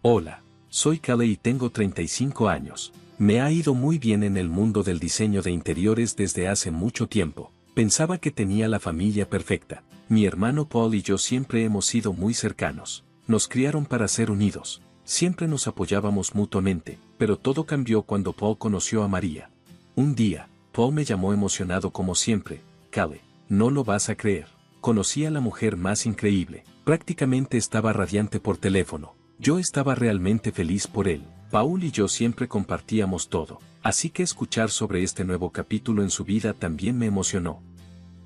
Hola, soy Callie y tengo 35 años. Me ha ido muy bien en el mundo del diseño de interiores desde hace mucho tiempo. Pensaba que tenía la familia perfecta. Mi hermano Paul y yo siempre hemos sido muy cercanos. Nos criaron para ser unidos. Siempre nos apoyábamos mutuamente, pero todo cambió cuando Paul conoció a María. Un día, Paul me llamó emocionado como siempre. Callie, no lo vas a creer. Conocí a la mujer más increíble. Prácticamente estaba radiante por teléfono. Yo estaba realmente feliz por él. Paul y yo siempre compartíamos todo, así que escuchar sobre este nuevo capítulo en su vida también me emocionó.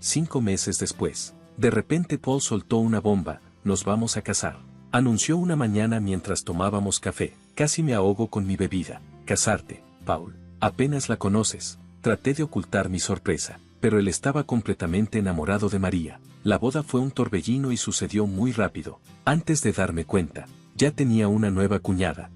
5 meses después, de repente Paul soltó una bomba: nos vamos a casar. Anunció una mañana mientras tomábamos café. Casi me ahogo con mi bebida. ¿Casarte, Paul? Apenas la conoces. Traté de ocultar mi sorpresa, pero él estaba completamente enamorado de María. La boda fue un torbellino y sucedió muy rápido. Antes de darme cuenta, ya tenía una nueva cuñada.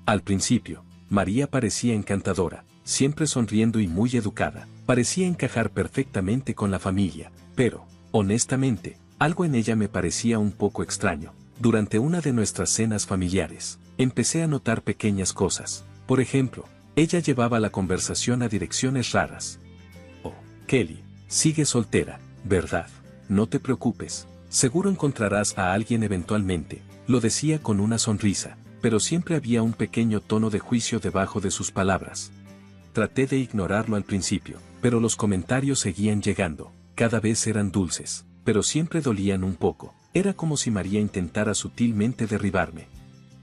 Al principio, María parecía encantadora, siempre sonriendo y muy educada. Parecía encajar perfectamente con la familia, pero, honestamente, algo en ella me parecía un poco extraño. Durante una de nuestras cenas familiares, empecé a notar pequeñas cosas. Por ejemplo, ella llevaba la conversación a direcciones raras. Oh, Kelly, sigue soltera, ¿verdad? No te preocupes, seguro encontrarás a alguien eventualmente. Lo decía con una sonrisa, pero siempre había un pequeño tono de juicio debajo de sus palabras. Traté de ignorarlo al principio, pero los comentarios seguían llegando. Cada vez eran dulces, pero siempre dolían un poco. Era como si María intentara sutilmente derribarme.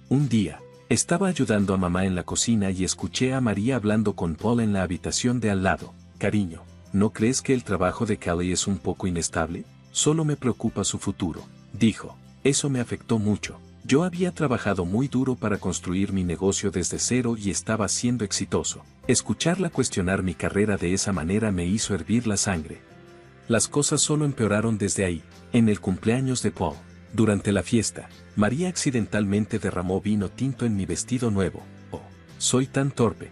Un día, estaba ayudando a mamá en la cocina y escuché a María hablando con Paul en la habitación de al lado. Cariño, ¿no crees que el trabajo de Callie es un poco inestable? Solo me preocupa su futuro, dijo. Eso me afectó mucho. Yo había trabajado muy duro para construir mi negocio desde cero y estaba siendo exitoso. Escucharla cuestionar mi carrera de esa manera me hizo hervir la sangre. Las cosas solo empeoraron desde ahí. En el cumpleaños de Paul, durante la fiesta, María accidentalmente derramó vino tinto en mi vestido nuevo. Oh, soy tan torpe,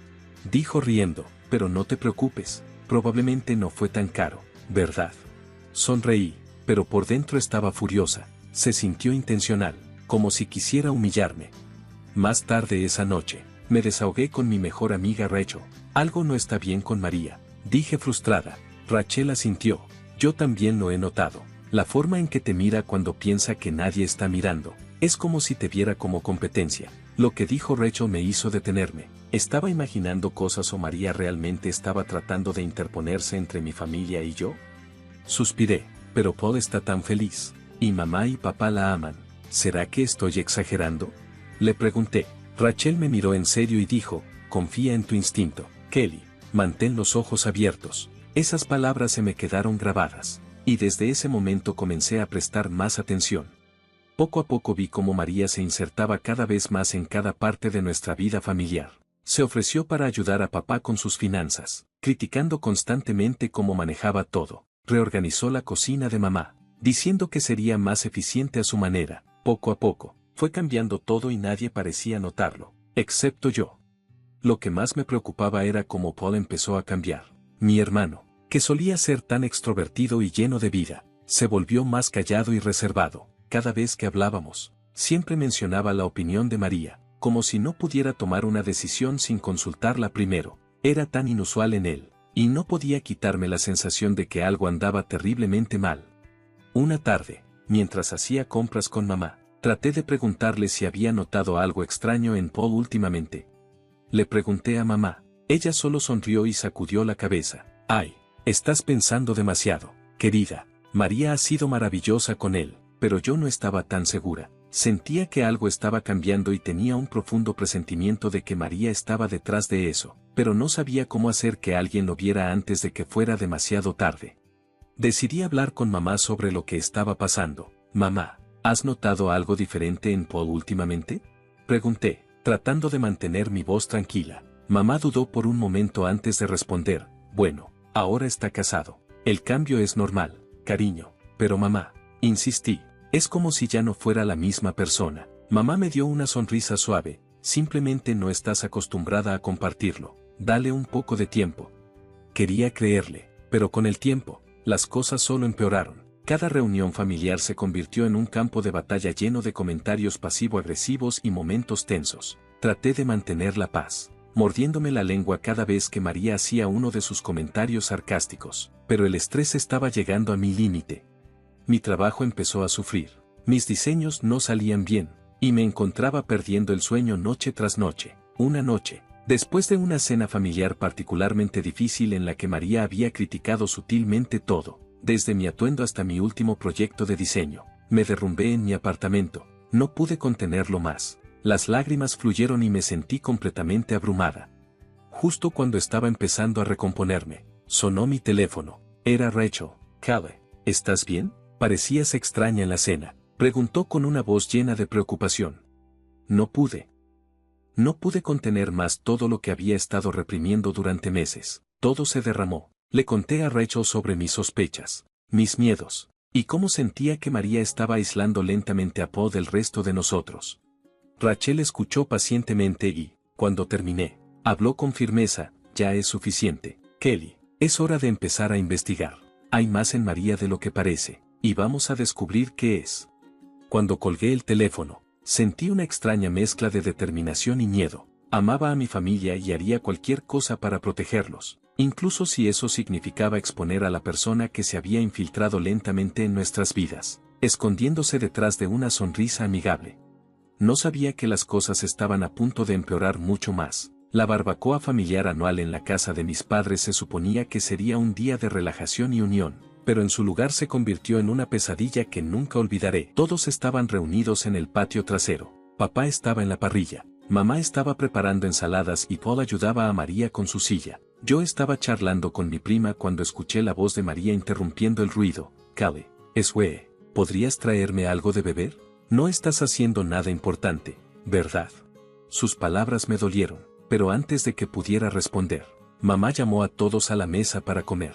dijo riendo, pero no te preocupes, probablemente no fue tan caro, ¿verdad? Sonreí, pero por dentro estaba furiosa. Se sintió intencional, como si quisiera humillarme. Más tarde esa noche, me desahogué con mi mejor amiga Rachel. Algo no está bien con María, dije frustrada. Rachel asintió. Yo también lo he notado. La forma en que te mira cuando piensa que nadie está mirando, es como si te viera como competencia. Lo que dijo Rachel me hizo detenerme. ¿Estaba imaginando cosas o María realmente estaba tratando de interponerse entre mi familia y yo? Suspiré, pero Paul está tan feliz. Y mamá y papá la aman. ¿Será que estoy exagerando? Le pregunté. Rachel me miró en serio y dijo, confía en tu instinto, Kelly, mantén los ojos abiertos. Esas palabras se me quedaron grabadas, y desde ese momento comencé a prestar más atención. Poco a poco vi cómo María se insertaba cada vez más en cada parte de nuestra vida familiar. Se ofreció para ayudar a papá con sus finanzas, criticando constantemente cómo manejaba todo. Reorganizó la cocina de mamá, diciendo que sería más eficiente a su manera. Poco a poco, fue cambiando todo y nadie parecía notarlo, excepto yo. Lo que más me preocupaba era cómo Paul empezó a cambiar. Mi hermano, que solía ser tan extrovertido y lleno de vida, se volvió más callado y reservado. Cada vez que hablábamos, siempre mencionaba la opinión de María, como si no pudiera tomar una decisión sin consultarla primero. Era tan inusual en él, y no podía quitarme la sensación de que algo andaba terriblemente mal. Una tarde, mientras hacía compras con mamá, traté de preguntarle si había notado algo extraño en Paul últimamente. Le pregunté a mamá. Ella solo sonrió y sacudió la cabeza. Ay, estás pensando demasiado, querida. María ha sido maravillosa con él, pero yo no estaba tan segura. Sentía que algo estaba cambiando y tenía un profundo presentimiento de que María estaba detrás de eso, pero no sabía cómo hacer que alguien lo viera antes de que fuera demasiado tarde. Decidí hablar con mamá sobre lo que estaba pasando. Mamá, ¿has notado algo diferente en Paul últimamente? Pregunté, tratando de mantener mi voz tranquila. Mamá dudó por un momento antes de responder. Bueno, ahora está casado. El cambio es normal, cariño. Pero mamá, insistí, es como si ya no fuera la misma persona. Mamá me dio una sonrisa suave. Simplemente no estás acostumbrada a compartirlo. Dale un poco de tiempo. Quería creerle, pero con el tiempo, las cosas solo empeoraron. Cada reunión familiar se convirtió en un campo de batalla lleno de comentarios pasivo-agresivos y momentos tensos. Traté de mantener la paz, mordiéndome la lengua cada vez que María hacía uno de sus comentarios sarcásticos, pero el estrés estaba llegando a mi límite. Mi trabajo empezó a sufrir, mis diseños no salían bien, y me encontraba perdiendo el sueño noche tras noche. Una noche, después de una cena familiar particularmente difícil en la que María había criticado sutilmente todo, desde mi atuendo hasta mi último proyecto de diseño, me derrumbé en mi apartamento. No pude contenerlo más. Las lágrimas fluyeron y me sentí completamente abrumada. Justo cuando estaba empezando a recomponerme, sonó mi teléfono. Era Rachel. Callie, ¿estás bien? Parecías extraña en la cena, preguntó con una voz llena de preocupación. No pude contener más todo lo que había estado reprimiendo durante meses. Todo se derramó. Le conté a Rachel sobre mis sospechas, mis miedos, y cómo sentía que María estaba aislando lentamente a Paul del resto de nosotros. Rachel escuchó pacientemente y, cuando terminé, habló con firmeza: ya es suficiente, Kelly, es hora de empezar a investigar. Hay más en María de lo que parece, y vamos a descubrir qué es. Cuando colgué el teléfono, sentí una extraña mezcla de determinación y miedo. Amaba a mi familia y haría cualquier cosa para protegerlos, incluso si eso significaba exponer a la persona que se había infiltrado lentamente en nuestras vidas, escondiéndose detrás de una sonrisa amigable. No sabía que las cosas estaban a punto de empeorar mucho más. La barbacoa familiar anual en la casa de mis padres se suponía que sería un día de relajación y unión, pero en su lugar se convirtió en una pesadilla que nunca olvidaré. Todos estaban reunidos en el patio trasero. Papá estaba en la parrilla, mamá estaba preparando ensaladas y Paul ayudaba a María con su silla. Yo estaba charlando con mi prima cuando escuché la voz de María interrumpiendo el ruido. Callie, ¿podrías traerme algo de beber? No estás haciendo nada importante, ¿verdad? Sus palabras me dolieron, pero antes de que pudiera responder, mamá llamó a todos a la mesa para comer.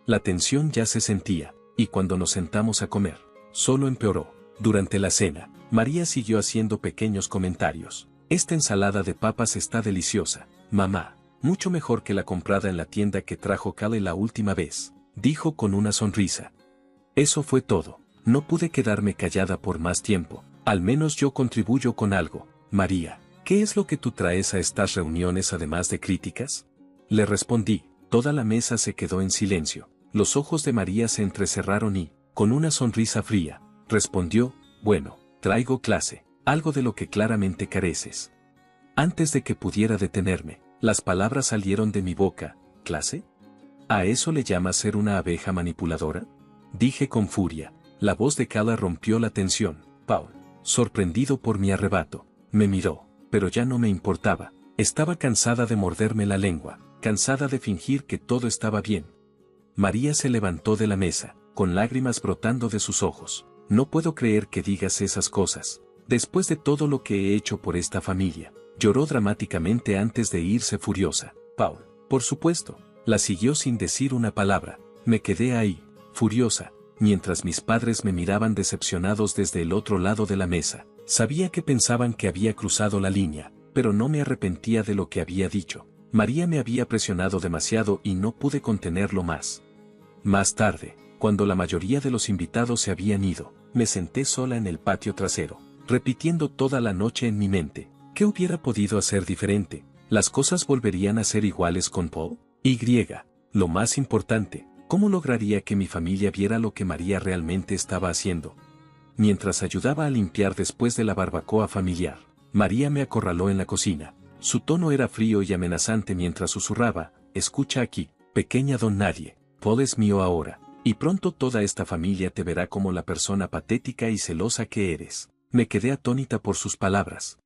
La tensión ya se sentía, y cuando nos sentamos a comer, solo empeoró. Durante la cena, María siguió haciendo pequeños comentarios. Esta ensalada de papas está deliciosa, mamá, mucho mejor que la comprada en la tienda que trajo Callie la última vez, dijo con una sonrisa. Eso fue todo. No pude quedarme callada por más tiempo. Al menos yo contribuyo con algo. María, ¿qué es lo que tú traes a estas reuniones además de críticas? Le respondí. Toda la mesa se quedó en silencio. Los ojos de María se entrecerraron y, con una sonrisa fría, respondió: bueno, traigo clase, algo de lo que claramente careces. Antes de que pudiera detenerme, las palabras salieron de mi boca. ¿Clase? ¿A eso le llamas ser una abeja manipuladora? Dije con furia. La voz de Callie rompió la tensión. Paul, sorprendido por mi arrebato, me miró, pero ya no me importaba. Estaba cansada de morderme la lengua, cansada de fingir que todo estaba bien. María se levantó de la mesa, con lágrimas brotando de sus ojos. No puedo creer que digas esas cosas. Después de todo lo que he hecho por esta familia, lloró dramáticamente antes de irse furiosa. Paul, por supuesto, la siguió sin decir una palabra. Me quedé ahí, furiosa, mientras mis padres me miraban decepcionados desde el otro lado de la mesa. Sabía que pensaban que había cruzado la línea, pero no me arrepentía de lo que había dicho. María me había presionado demasiado y no pude contenerlo más. Más tarde, cuando la mayoría de los invitados se habían ido, me senté sola en el patio trasero, repitiendo toda la noche en mi mente: ¿qué hubiera podido hacer diferente? ¿Las cosas volverían a ser iguales con Paul? Lo más importante, ¿cómo lograría que mi familia viera lo que María realmente estaba haciendo? Mientras ayudaba a limpiar después de la barbacoa familiar, María me acorraló en la cocina. Su tono era frío y amenazante mientras susurraba: escucha aquí, pequeña don nadie, Paul es mío ahora, y pronto toda esta familia te verá como la persona patética y celosa que eres. Me quedé atónita por sus palabras.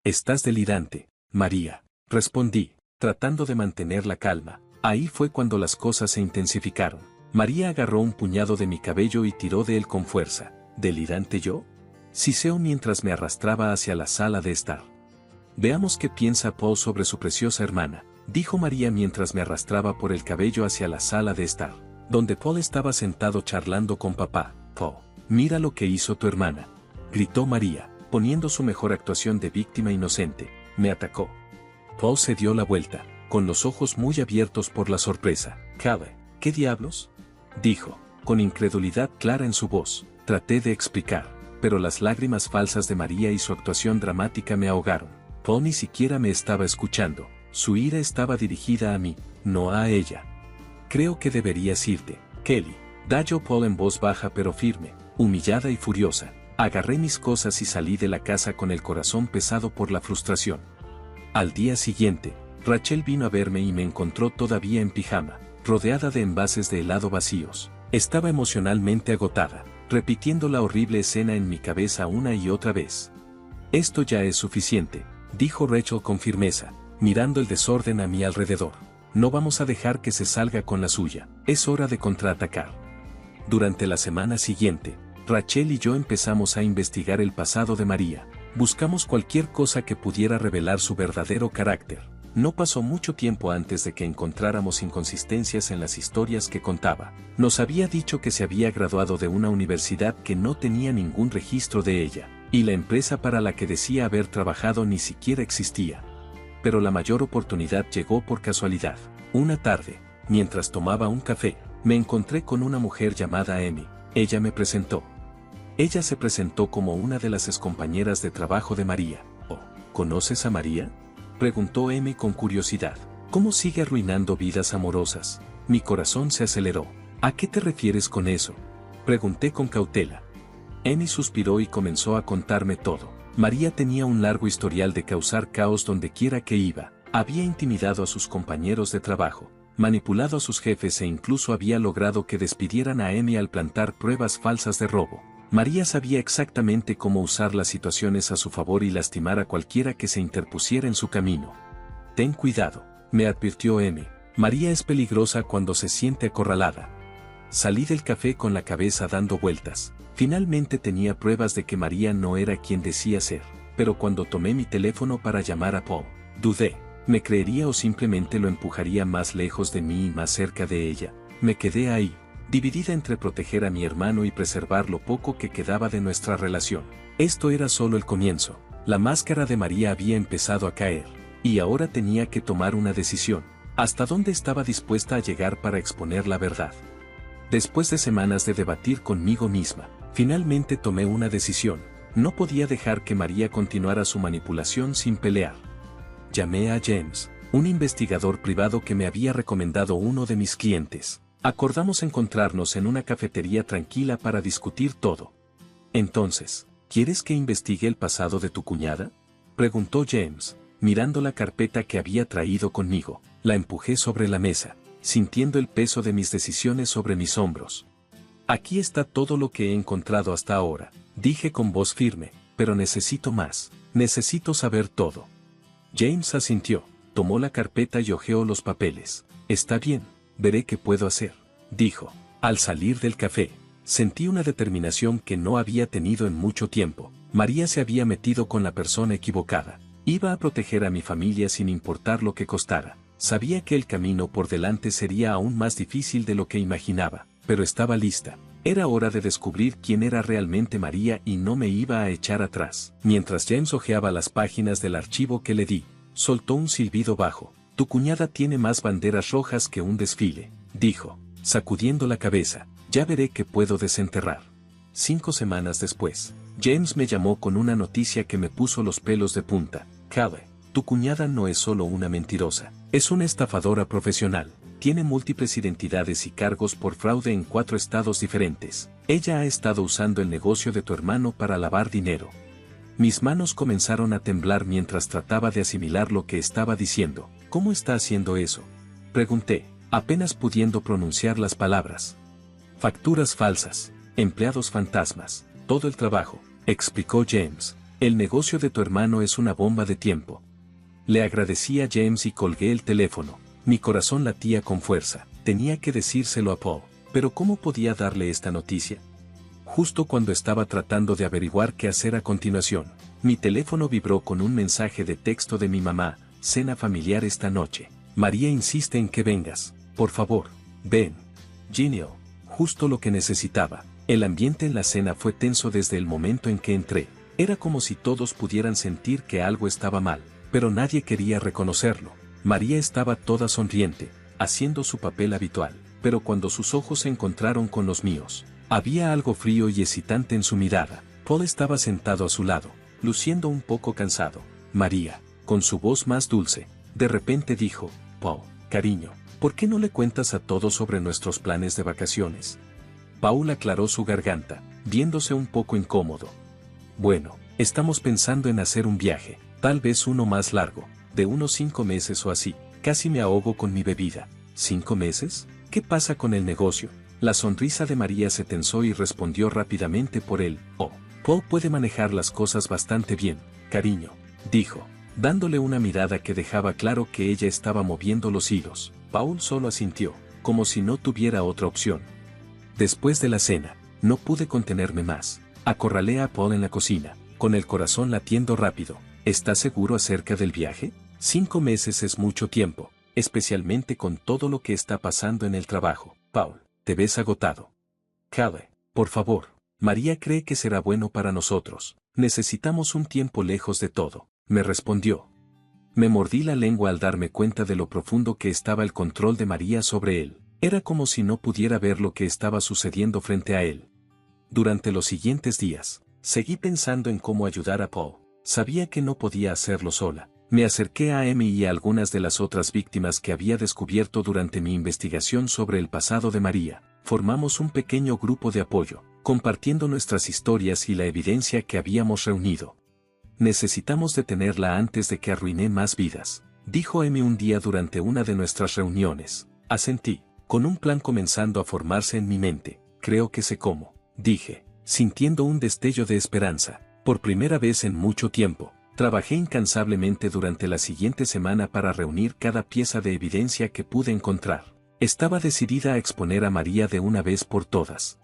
Estás delirante, María, respondí, tratando de mantener la calma. Ahí fue cuando las cosas se intensificaron. María agarró un puñado de mi cabello y tiró de él con fuerza. ¿Delirante yo? Siseó mientras me arrastraba hacia la sala de estar. Veamos qué piensa Paul sobre su preciosa hermana, dijo María mientras me arrastraba por el cabello hacia la sala de estar, donde Paul estaba sentado charlando con papá. Paul, mira lo que hizo tu hermana, gritó María, poniendo su mejor actuación de víctima inocente. Me atacó. Paul se dio la vuelta, con los ojos muy abiertos por la sorpresa. Callie, ¿qué diablos? Dijo. Con incredulidad clara en su voz, traté de explicar, pero las lágrimas falsas de María y su actuación dramática me ahogaron. Paul ni siquiera me estaba escuchando, su ira estaba dirigida a mí, no a ella. Creo que deberías irte, Kelly, dijo Paul en voz baja pero firme, humillada y furiosa. Agarré mis cosas y salí de la casa con el corazón pesado por la frustración. Al día siguiente, Rachel vino a verme y me encontró todavía en pijama, rodeada de envases de helado vacíos. Estaba emocionalmente agotada, repitiendo la horrible escena en mi cabeza una y otra vez. Esto ya es suficiente, dijo Rachel con firmeza, mirando el desorden a mi alrededor. No vamos a dejar que se salga con la suya, es hora de contraatacar. Durante la semana siguiente, Rachel y yo empezamos a investigar el pasado de María. Buscamos cualquier cosa que pudiera revelar su verdadero carácter. No pasó mucho tiempo antes de que encontráramos inconsistencias en las historias que contaba. Nos había dicho que se había graduado de una universidad que no tenía ningún registro de ella, y la empresa para la que decía haber trabajado ni siquiera existía. Pero la mayor oportunidad llegó por casualidad. Una tarde, mientras tomaba un café, me encontré con una mujer llamada Amy. Ella me presentó. Ella se presentó como una de las excompañeras de trabajo de María. «Oh, ¿conoces a María?», preguntó Amy con curiosidad. «¿Cómo sigue arruinando vidas amorosas?». Mi corazón se aceleró. «¿A qué te refieres con eso?», pregunté con cautela. Amy suspiró y comenzó a contarme todo. María tenía un largo historial de causar caos donde quiera que iba. Había intimidado a sus compañeros de trabajo, manipulado a sus jefes e incluso había logrado que despidieran a Amy al plantar pruebas falsas de robo. María sabía exactamente cómo usar las situaciones a su favor y lastimar a cualquiera que se interpusiera en su camino. «Ten cuidado», me advirtió Amy. «María es peligrosa cuando se siente acorralada». Salí del café con la cabeza dando vueltas. Finalmente tenía pruebas de que María no era quien decía ser. Pero cuando tomé mi teléfono para llamar a Paul, dudé. ¿Me creería o simplemente lo empujaría más lejos de mí y más cerca de ella? Me quedé ahí, dividida entre proteger a mi hermano y preservar lo poco que quedaba de nuestra relación. Esto era solo el comienzo. La máscara de María había empezado a caer, y ahora tenía que tomar una decisión. ¿Hasta dónde estaba dispuesta a llegar para exponer la verdad? Después de semanas de debatir conmigo misma, finalmente tomé una decisión. No podía dejar que María continuara su manipulación sin pelear. Llamé a James, un investigador privado que me había recomendado uno de mis clientes. Acordamos encontrarnos en una cafetería tranquila para discutir todo. «Entonces, ¿quieres que investigue el pasado de tu cuñada?», preguntó James, mirando la carpeta que había traído conmigo. La empujé sobre la mesa, sintiendo el peso de mis decisiones sobre mis hombros. «Aquí está todo lo que he encontrado hasta ahora», dije con voz firme, «pero necesito más, necesito saber todo». James asintió, tomó la carpeta y hojeó los papeles. «Está bien. Veré qué puedo hacer», dijo. Al salir del café, sentí una determinación que no había tenido en mucho tiempo. María se había metido con la persona equivocada. Iba a proteger a mi familia sin importar lo que costara. Sabía que el camino por delante sería aún más difícil de lo que imaginaba, pero estaba lista. Era hora de descubrir quién era realmente María y no me iba a echar atrás. Mientras James hojeaba las páginas del archivo que le di, soltó un silbido bajo. «Tu cuñada tiene más banderas rojas que un desfile», dijo, sacudiendo la cabeza. «Ya veré qué puedo desenterrar». 5 semanas después, James me llamó con una noticia que me puso los pelos de punta. «Cale, tu cuñada no es solo una mentirosa, es una estafadora profesional. Tiene múltiples identidades y cargos por fraude en 4 estados diferentes. Ella ha estado usando el negocio de tu hermano para lavar dinero». Mis manos comenzaron a temblar mientras trataba de asimilar lo que estaba diciendo. «¿Cómo está haciendo eso?», pregunté, apenas pudiendo pronunciar las palabras. «Facturas falsas, empleados fantasmas, todo el trabajo», explicó James. «El negocio de tu hermano es una bomba de tiempo». Le agradecí a James y colgué el teléfono. Mi corazón latía con fuerza. Tenía que decírselo a Paul. Pero ¿cómo podía darle esta noticia? Justo cuando estaba tratando de averiguar qué hacer a continuación, mi teléfono vibró con un mensaje de texto de mi mamá: «Cena familiar esta noche. María insiste en que vengas. Por favor, ven». Genial. Justo lo que necesitaba. El ambiente en la cena fue tenso desde el momento en que entré. Era como si todos pudieran sentir que algo estaba mal, pero nadie quería reconocerlo. María estaba toda sonriente, haciendo su papel habitual. pero cuando sus ojos se encontraron con los míos, había algo frío y excitante en su mirada. Paul estaba sentado a su lado, luciendo un poco cansado. María, con su voz más dulce, de repente dijo: Paul, cariño, ¿por qué no le cuentas a todos sobre nuestros planes de vacaciones? Paul aclaró su garganta, viéndose un poco incómodo. Bueno, estamos pensando en hacer un viaje, tal vez uno más largo, de unos 5 meses o así. Casi me ahogo con mi bebida. ¿5 meses? ¿Qué pasa con el negocio? La sonrisa de María se tensó y respondió rápidamente por él. Oh, Paul puede manejar las cosas bastante bien, cariño, dijo, dándole una mirada que dejaba claro que ella estaba moviendo los hilos. Paul solo asintió, como si no tuviera otra opción. Después de la cena, no pude contenerme más. Acorralé a Paul en la cocina, con el corazón latiendo rápido. ¿Estás seguro acerca del viaje? 5 meses es mucho tiempo, especialmente con todo lo que está pasando en el trabajo. Paul, te ves agotado. Callie, por favor. María cree que será bueno para nosotros. Necesitamos un tiempo lejos de todo, me respondió. Me mordí la lengua al darme cuenta de lo profundo que estaba el control de María sobre él. Era como si no pudiera ver lo que estaba sucediendo frente a él. Durante los siguientes días, seguí pensando en cómo ayudar a Paul. Sabía que no podía hacerlo sola. Me acerqué a Amy y a algunas de las otras víctimas que había descubierto durante mi investigación sobre el pasado de María. Formamos un pequeño grupo de apoyo, compartiendo nuestras historias y la evidencia que habíamos reunido. Necesitamos detenerla antes de que arruine más vidas, dijo Amy un día durante una de nuestras reuniones. Asentí, con un plan comenzando a formarse en mi mente. Creo que sé cómo, dije, sintiendo un destello de esperanza. Por primera vez en mucho tiempo, trabajé incansablemente durante la siguiente semana para reunir cada pieza de evidencia que pude encontrar. Estaba decidida a exponer a María de una vez por todas.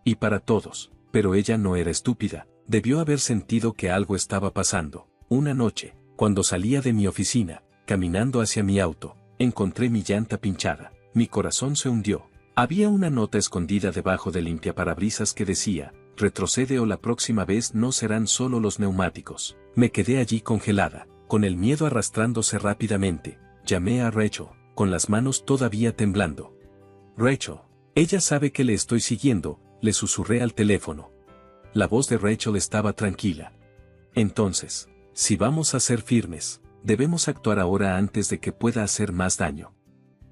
Y para todos, pero ella no era estúpida, debió haber sentido que algo estaba pasando. Una noche, cuando salía de mi oficina, caminando hacia mi auto, encontré mi llanta pinchada. Mi corazón se hundió. Había una nota escondida debajo del limpiaparabrisas que decía: retrocede o la próxima vez no serán solo los neumáticos. Me quedé allí congelada, con el miedo arrastrándose rápidamente. Llamé a Rachel, con las manos todavía temblando. Rachel, ella sabe que le estoy siguiendo, le susurré al teléfono. La voz de Rachel estaba tranquila. Entonces, si vamos a ser firmes, debemos actuar ahora antes de que pueda hacer más daño.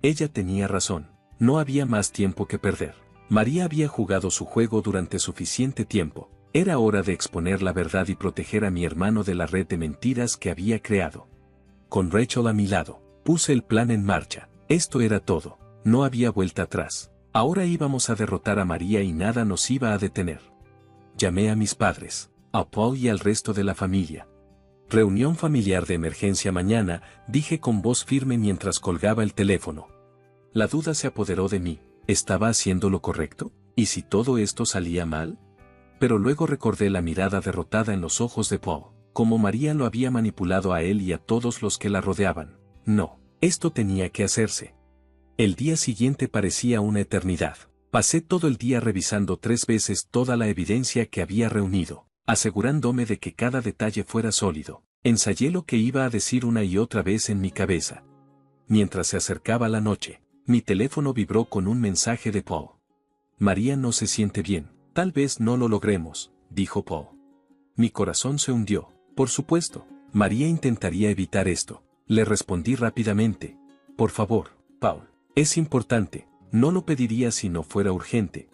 Ella tenía razón, no había más tiempo que perder. María había jugado su juego durante suficiente tiempo. Era hora de exponer la verdad y proteger a mi hermano de la red de mentiras que había creado. Con Rachel a mi lado, puse el plan en marcha. Esto era todo. No había vuelta atrás. Ahora íbamos a derrotar a María y nada nos iba a detener. Llamé a mis padres, a Paul y al resto de la familia. Reunión familiar de emergencia mañana, dije con voz firme mientras colgaba el teléfono. La duda se apoderó de mí. ¿Estaba haciendo lo correcto? ¿Y si todo esto salía mal? Pero luego recordé la mirada derrotada en los ojos de Paul, como María lo había manipulado a él y a todos los que la rodeaban. No, esto tenía que hacerse. El día siguiente parecía una eternidad. Pasé todo el día revisando 3 veces toda la evidencia que había reunido, asegurándome de que cada detalle fuera sólido. Ensayé lo que iba a decir una y otra vez en mi cabeza. Mientras se acercaba la noche, mi teléfono vibró con un mensaje de Paul. María no se siente bien. Tal vez no lo logremos, dijo Paul. Mi corazón se hundió. Por supuesto, María intentaría evitar esto. Le respondí rápidamente. Por favor, Paul, es importante. No lo pediría si no fuera urgente.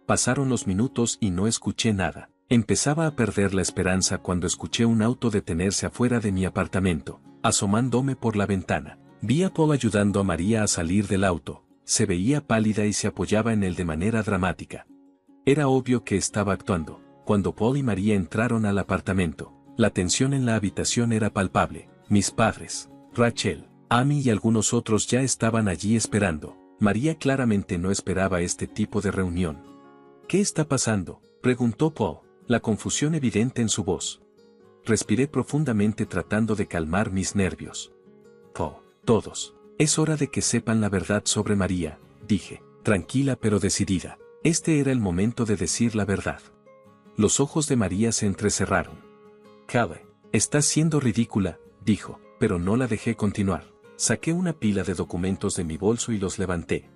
Pasaron los minutos y no escuché nada. Empezaba a perder la esperanza cuando escuché un auto detenerse afuera de mi apartamento. Asomándome por la ventana, vi a Paul ayudando a María a salir del auto. Se veía pálida y se apoyaba en él de manera dramática. Era obvio que estaba actuando. Cuando Paul y María entraron al apartamento, la tensión en la habitación era palpable. Mis padres, Rachel, Amy y algunos otros ya estaban allí esperando. María claramente no esperaba este tipo de reunión. ¿Qué está pasando?, preguntó Paul, la confusión evidente en su voz. Respiré profundamente tratando de calmar mis nervios. Paul, todos. Es hora de que sepan la verdad sobre María, dije, tranquila pero decidida. Este era el momento de decir la verdad. Los ojos de María se entrecerraron. Callie, estás siendo ridícula, dijo, pero no la dejé continuar. Saqué una pila de documentos de mi bolso y los levanté.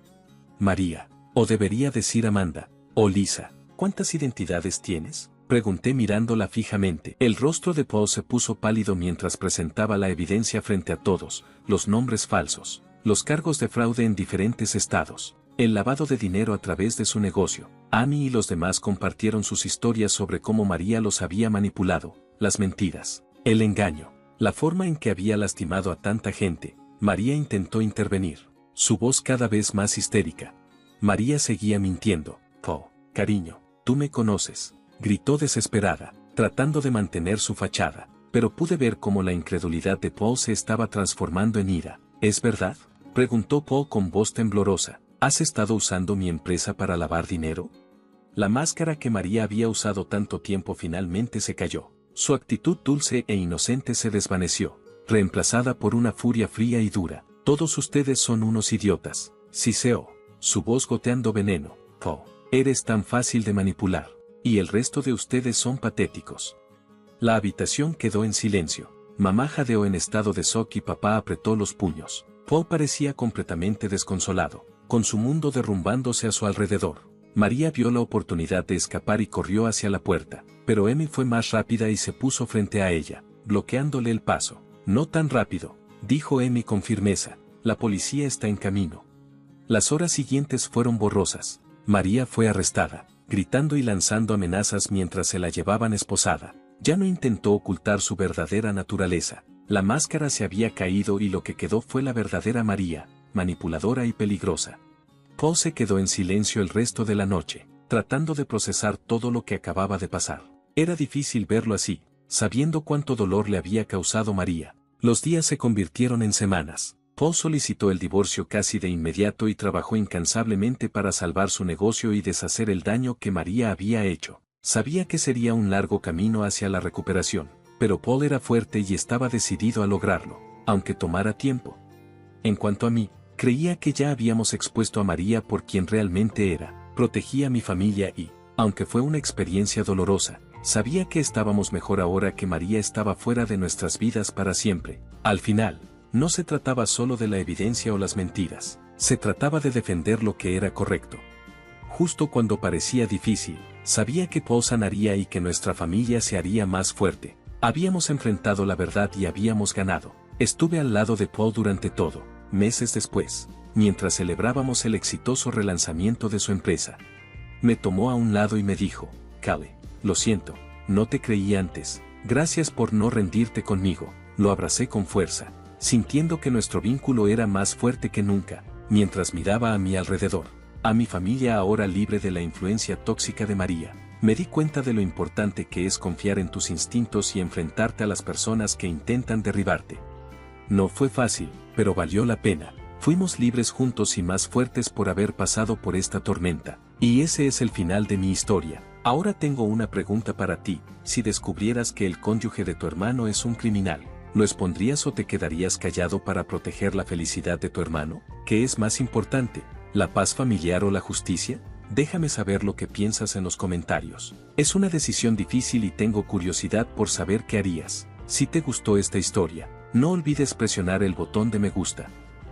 María. O debería decir Amanda. O Lisa. ¿Cuántas identidades tienes? Pregunté mirándola fijamente. El rostro de Paul se puso pálido mientras presentaba la evidencia frente a todos, los nombres falsos, los cargos de fraude en diferentes estados, el lavado de dinero a través de su negocio. Amy y los demás compartieron sus historias sobre cómo María los había manipulado, las mentiras, el engaño, la forma en que había lastimado a tanta gente. María intentó intervenir, su voz cada vez más histérica. María seguía mintiendo. Paul, cariño, tú me conoces, gritó desesperada, tratando de mantener su fachada, pero pude ver cómo la incredulidad de Paul se estaba transformando en ira. ¿Es verdad?, preguntó Paul con voz temblorosa. ¿Has estado usando mi empresa para lavar dinero? La máscara que María había usado tanto tiempo finalmente se cayó. Su actitud dulce e inocente se desvaneció, reemplazada por una furia fría y dura. Todos ustedes son unos idiotas, siseó, su voz goteando veneno. Paul, eres tan fácil de manipular. Y el resto de ustedes son patéticos. La habitación quedó en silencio. Mamá jadeó en estado de shock y papá apretó los puños. Paul parecía completamente desconsolado, con su mundo derrumbándose a su alrededor. María vio la oportunidad de escapar y corrió hacia la puerta, pero Amy fue más rápida y se puso frente a ella, bloqueándole el paso. No tan rápido, dijo Amy con firmeza, la policía está en camino. Las horas siguientes fueron borrosas. María fue arrestada, gritando y lanzando amenazas mientras se la llevaban esposada. Ya no intentó ocultar su verdadera naturaleza. La máscara se había caído y lo que quedó fue la verdadera María, manipuladora y peligrosa. Paul se quedó en silencio el resto de la noche, tratando de procesar todo lo que acababa de pasar. Era difícil verlo así, sabiendo cuánto dolor le había causado María. Los días se convirtieron en semanas. Paul solicitó el divorcio casi de inmediato y trabajó incansablemente para salvar su negocio y deshacer el daño que María había hecho. Sabía que sería un largo camino hacia la recuperación, pero Paul era fuerte y estaba decidido a lograrlo, aunque tomara tiempo. En cuanto a mí, creía que ya habíamos expuesto a María por quien realmente era. Protegí a mi familia y, aunque fue una experiencia dolorosa, sabía que estábamos mejor ahora que María estaba fuera de nuestras vidas para siempre. Al final, no se trataba solo de la evidencia o las mentiras, se trataba de defender lo que era correcto. Justo cuando parecía difícil, sabía que Paul sanaría y que nuestra familia se haría más fuerte. Habíamos enfrentado la verdad y habíamos ganado. Estuve al lado de Paul durante todo. Meses después, mientras celebrábamos el exitoso relanzamiento de su empresa, me tomó a un lado y me dijo, Cale, lo siento, no te creí antes, gracias por no rendirte conmigo. Lo abracé con fuerza, sintiendo que nuestro vínculo era más fuerte que nunca, mientras miraba a mi alrededor, a mi familia ahora libre de la influencia tóxica de María. Me di cuenta de lo importante que es confiar en tus instintos y enfrentarte a las personas que intentan derribarte. No fue fácil, pero valió la pena. Fuimos libres juntos y más fuertes por haber pasado por esta tormenta. Y ese es el final de mi historia. Ahora tengo una pregunta para ti. Si descubrieras que el cónyuge de tu hermano es un criminal, ¿lo expondrías o te quedarías callado para proteger la felicidad de tu hermano? ¿Qué es más importante, la paz familiar o la justicia? Déjame saber lo que piensas en los comentarios. Es una decisión difícil y tengo curiosidad por saber qué harías. Si te gustó esta historia, no olvides presionar el botón de me gusta.